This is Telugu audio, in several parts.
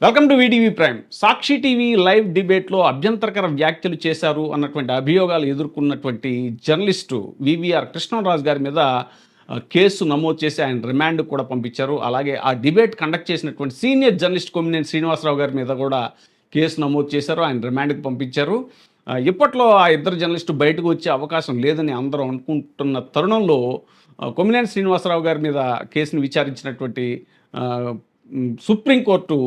Welcome to VTV prime. Sakshi TV live డిబేట్లో అభ్యంతరకర వ్యాఖ్యలు చేశారు అన్నటువంటి అభియోగాలు ఎదుర్కొన్నటువంటి జర్నలిస్టు వివిఆర్ కృష్ణరాజు గారి మీద కేసు నమోదు చేసి ఆయన రిమాండ్ కూడా పంపించారు. అలాగే ఆ డిబేట్ కండక్ట్ చేసినటువంటి సీనియర్ జర్నలిస్ట్ కొమ్మినేని శ్రీనివాసరావు గారి మీద కూడా కేసు నమోదు చేశారు. ఆయన రిమాండ్కి పంపించారు. ఇప్పట్లో ఆ ఇద్దరు జర్నలిస్టు బయటకు వచ్చే అవకాశం లేదని అందరూ అనుకుంటున్న తరుణంలో కొమ్మినేని శ్రీనివాసరావు గారి మీద కేసును విచారించినటువంటి సుప్రీంకోర్టు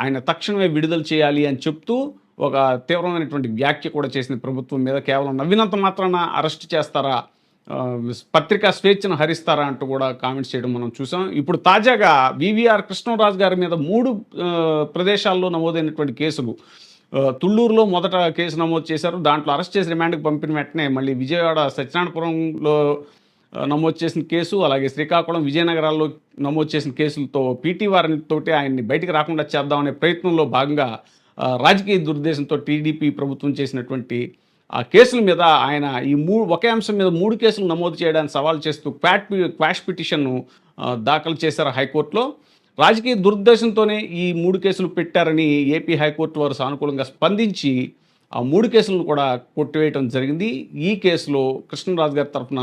ఆయన తక్షణమే విడుదల చేయాలి అని చెప్తూ ఒక తీవ్రమైనటువంటి వ్యాఖ్య కూడా చేసింది ప్రభుత్వం మీద. కేవలం నవ్వినంత మాత్రాన అరెస్ట్ చేస్తారా, పత్రికా స్వేచ్ఛను హరిస్తారా అంటూ కూడా కామెంట్స్ చేయడం మనం చూసాం. ఇప్పుడు తాజాగా వివిఆర్ కృష్ణరాజు గారి మీద 3 ప్రదేశాల్లో నమోదైనటువంటి కేసులు. తుళ్ళూరులో మొదట కేసు నమోదు చేశారు. దాంట్లో అరెస్ట్ చేసి రిమాండ్కి పంపిన వెంటనే మళ్ళీ విజయవాడ సత్యనారాయణపురంలో నమోదు చేసిన కేసు, అలాగే శ్రీకాకుళం, విజయనగరాల్లో నమోదు చేసిన కేసులతో పీటీ వారితోటి ఆయన్ని బయటికి రాకుండా చేద్దామనే ప్రయత్నంలో భాగంగా రాజకీయ దురుద్దేశంతో టీడీపీ ప్రభుత్వం చేసినటువంటి ఆ కేసుల మీద ఆయన ఒకే అంశం మీద 3 కేసులు నమోదు చేయడానికి సవాల్ చేస్తూ క్వాష్ పిటిషన్ను దాఖలు చేశారు హైకోర్టులో. రాజకీయ దురుద్దేశంతోనే ఈ 3 కేసులు పెట్టారని ఏపీ హైకోర్టు వారు సానుకూలంగా స్పందించి ఆ 3 కేసులను కూడా కొట్టివేయడం జరిగింది. ఈ కేసులో కృష్ణరాజు గారి తరఫున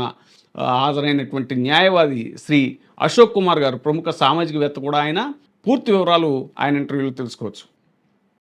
హాజరైనటువంటి న్యాయవాది శ్రీ అశోక్ కుమార్ గారు, ప్రముఖ సామాజికవేత్త కూడా ఆయన. పూర్తి వివరాలు ఆయన ఇంటర్వ్యూలో తెలుసుకోవచ్చు.